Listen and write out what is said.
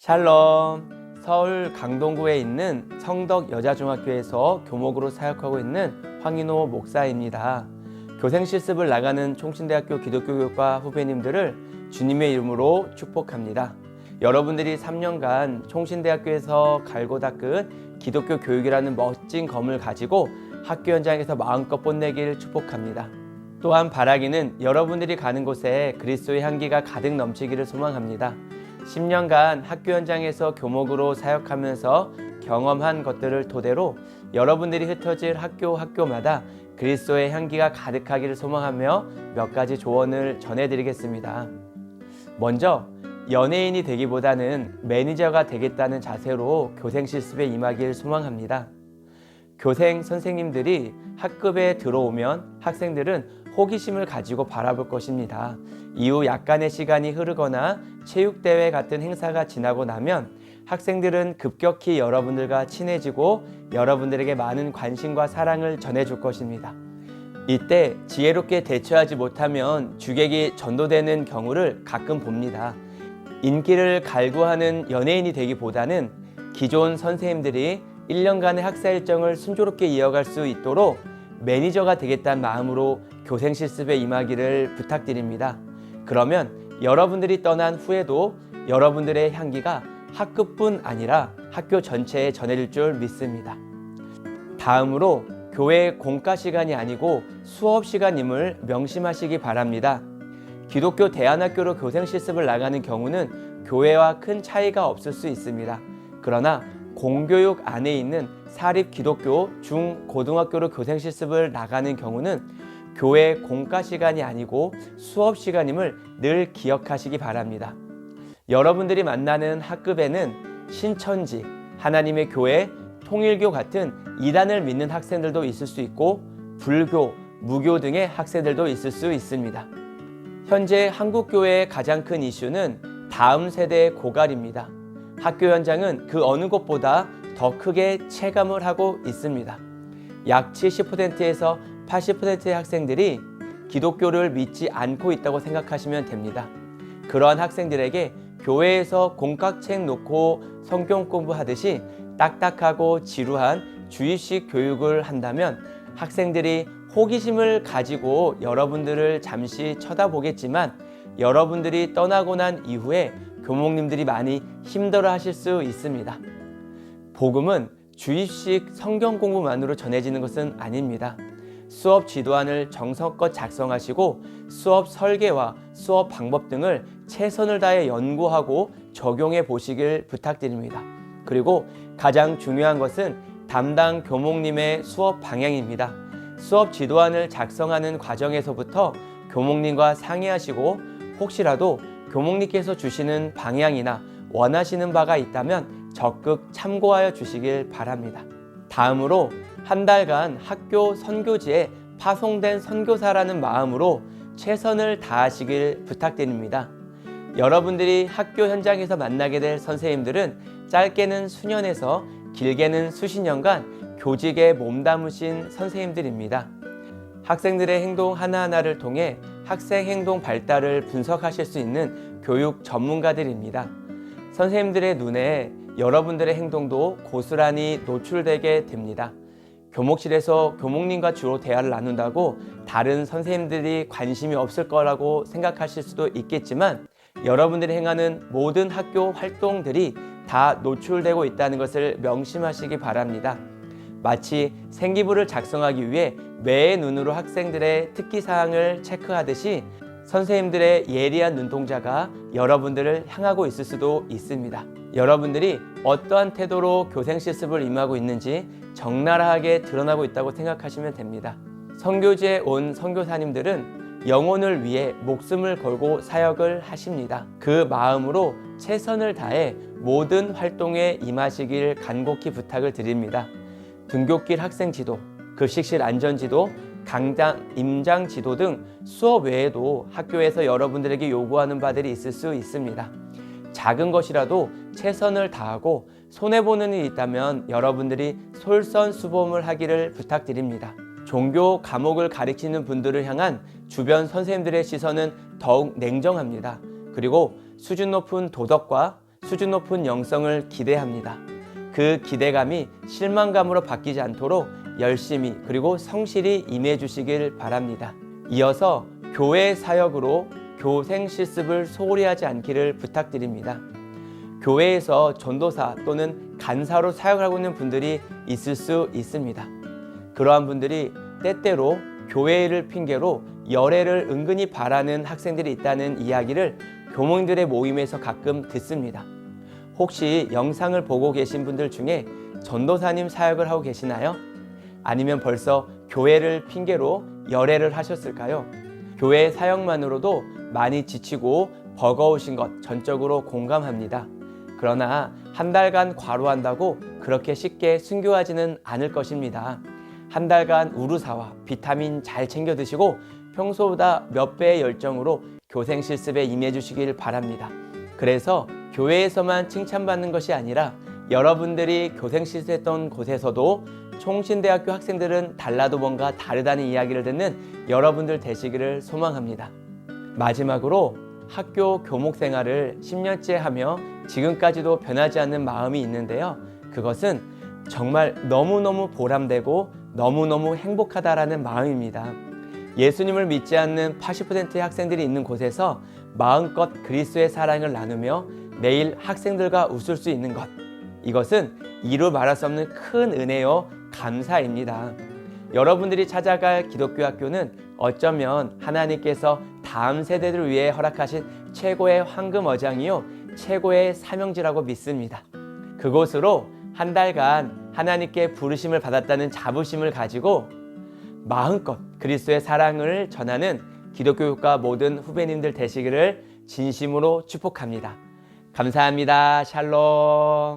샬롬. 서울 강동구에 있는 성덕 여자중학교에서 교목으로 사역하고 있는 황인호 목사입니다. 교생 실습을 나가는 총신대학교 기독교교육과 후배님들을 주님의 이름으로 축복합니다. 여러분들이 3년간 총신대학교에서 갈고 닦은 기독교 교육이라는 멋진 검을 가지고 학교 현장에서 마음껏 뽐내길 축복합니다. 또한 바라기는 여러분들이 가는 곳에 그리스도의 향기가 가득 넘치기를 소망합니다. 10년간 학교 현장에서 교목으로 사역하면서 경험한 것들을 토대로 여러분들이 흩어질 학교마다 그리스도의 향기가 가득하기를 소망하며 몇 가지 조언을 전해드리겠습니다. 먼저 연예인이 되기보다는 매니저가 되겠다는 자세로 교생 실습에 임하길 소망합니다. 교생 선생님들이 학급에 들어오면 학생들은 호기심을 가지고 바라볼 것입니다. 이후 약간의 시간이 흐르거나 체육대회 같은 행사가 지나고 나면 학생들은 급격히 여러분들과 친해지고 여러분들에게 많은 관심과 사랑을 전해줄 것입니다. 이때 지혜롭게 대처하지 못하면 주객이 전도되는 경우를 가끔 봅니다. 인기를 갈구하는 연예인이 되기보다는 기존 선생님들이 1년간의 학사 일정을 순조롭게 이어갈 수 있도록 매니저가 되겠다는 마음으로 교생 실습에 임하기를 부탁드립니다. 그러면 여러분들이 떠난 후에도 여러분들의 향기가 학급뿐 아니라 학교 전체에 전해질 줄 믿습니다. 다음으로 교회 공과 시간이 아니고 수업 시간임을 명심하시기 바랍니다. 기독교 대안학교로 교생 실습을 나가는 경우는 교회와 큰 차이가 없을 수 있습니다. 그러나 공교육 안에 있는 사립 기독교 중 고등학교로 교생 실습을 나가는 경우는 교회 공과 시간이 아니고 수업 시간임을 늘 기억하시기 바랍니다. 여러분들이 만나는 학급에는 신천지, 하나님의 교회, 통일교 같은 이단을 믿는 학생들도 있을 수 있고 불교, 무교 등의 학생들도 있을 수 있습니다. 현재 한국교회의 가장 큰 이슈는 다음 세대의 고갈입니다. 학교 현장은 그 어느 곳보다 더 크게 체감을 하고 있습니다. 약 70%에서 80%의 학생들이 기독교를 믿지 않고 있다고 생각하시면 됩니다. 그러한 학생들에게 교회에서 공각책 놓고 성경 공부하듯이 딱딱하고 지루한 주입식 교육을 한다면 학생들이 호기심을 가지고 여러분들을 잠시 쳐다보겠지만 여러분들이 떠나고 난 이후에 교목님들이 많이 힘들어 하실 수 있습니다. 복음은 주입식 성경 공부만으로 전해지는 것은 아닙니다. 수업 지도안을 정성껏 작성하시고 수업 설계와 수업 방법 등을 최선을 다해 연구하고 적용해 보시길 부탁드립니다. 그리고 가장 중요한 것은 담당 교목님의 수업 방향입니다. 수업 지도안을 작성하는 과정에서부터 교목님과 상의하시고 혹시라도 교목님께서 주시는 방향이나 원하시는 바가 있다면 적극 참고하여 주시길 바랍니다. 다음으로 한 달간 학교 선교지에 파송된 선교사라는 마음으로 최선을 다하시길 부탁드립니다. 여러분들이 학교 현장에서 만나게 될 선생님들은 짧게는 수년에서 길게는 수십 년간 교직에 몸담으신 선생님들입니다. 학생들의 행동 하나하나를 통해 학생 행동 발달을 분석하실 수 있는 교육 전문가들입니다. 선생님들의 눈에 여러분들의 행동도 고스란히 노출되게 됩니다. 교목실에서 교목님과 주로 대화를 나눈다고 다른 선생님들이 관심이 없을 거라고 생각하실 수도 있겠지만 여러분들이 행하는 모든 학교 활동들이 다 노출되고 있다는 것을 명심하시기 바랍니다. 마치 생기부를 작성하기 위해 매의 눈으로 학생들의 특기사항을 체크하듯이 선생님들의 예리한 눈동자가 여러분들을 향하고 있을 수도 있습니다. 여러분들이 어떠한 태도로 교생 실습을 임하고 있는지 적나라하게 드러나고 있다고 생각하시면 됩니다. 선교지에 온 선교사님들은 영혼을 위해 목숨을 걸고 사역을 하십니다. 그 마음으로 최선을 다해 모든 활동에 임하시길 간곡히 부탁을 드립니다. 등굣길 학생지도, 급식실 안전지도, 강당, 임장지도 등 수업 외에도 학교에서 여러분들에게 요구하는 바들이 있을 수 있습니다. 작은 것이라도 최선을 다하고 손해보는 일이 있다면 여러분들이 솔선수범을 하기를 부탁드립니다. 종교 과목을 가르치는 분들을 향한 주변 선생님들의 시선은 더욱 냉정합니다. 그리고 수준 높은 도덕과 수준 높은 영성을 기대합니다. 그 기대감이 실망감으로 바뀌지 않도록 열심히 그리고 성실히 임해 주시길 바랍니다. 이어서 교회 사역으로 교생 실습을 소홀히 하지 않기를 부탁드립니다. 교회에서 전도사 또는 간사로 사역을 하고 있는 분들이 있을 수 있습니다. 그러한 분들이 때때로 교회를 핑계로 열애를 은근히 바라는 학생들이 있다는 이야기를 교목들의 모임에서 가끔 듣습니다. 혹시 영상을 보고 계신 분들 중에 전도사님 사역을 하고 계시나요? 아니면 벌써 교회를 핑계로 열애를 하셨을까요? 교회 사역만으로도 많이 지치고 버거우신 것 전적으로 공감합니다. 그러나 한 달간 과로한다고 그렇게 쉽게 순교하지는 않을 것입니다. 한 달간 우루사와 비타민 잘 챙겨 드시고 평소보다 몇 배의 열정으로 교생 실습에 임해 주시길 바랍니다. 그래서 교회에서만 칭찬받는 것이 아니라 여러분들이 교생 실습했던 곳에서도 총신대학교 학생들은 달라도 뭔가 다르다는 이야기를 듣는 여러분들 되시기를 소망합니다. 마지막으로 학교 교목 생활을 10년째 하며 지금까지도 변하지 않는 마음이 있는데요. 그것은 정말 너무너무 보람되고 너무너무 행복하다라는 마음입니다. 예수님을 믿지 않는 80%의 학생들이 있는 곳에서 마음껏 그리스도의 사랑을 나누며 매일 학생들과 웃을 수 있는 것, 이것은 이루 말할 수 없는 큰 은혜요 감사입니다. 여러분들이 찾아갈 기독교 학교는 어쩌면 하나님께서 다음 세대들을 위해 허락하신 최고의 황금어장이요 최고의 사명지라고 믿습니다. 그곳으로 한 달간 하나님께 부르심을 받았다는 자부심을 가지고 마음껏 그리스도의 사랑을 전하는 기독교 교과 모든 후배님들 되시기를 진심으로 축복합니다. 감사합니다. 샬롬.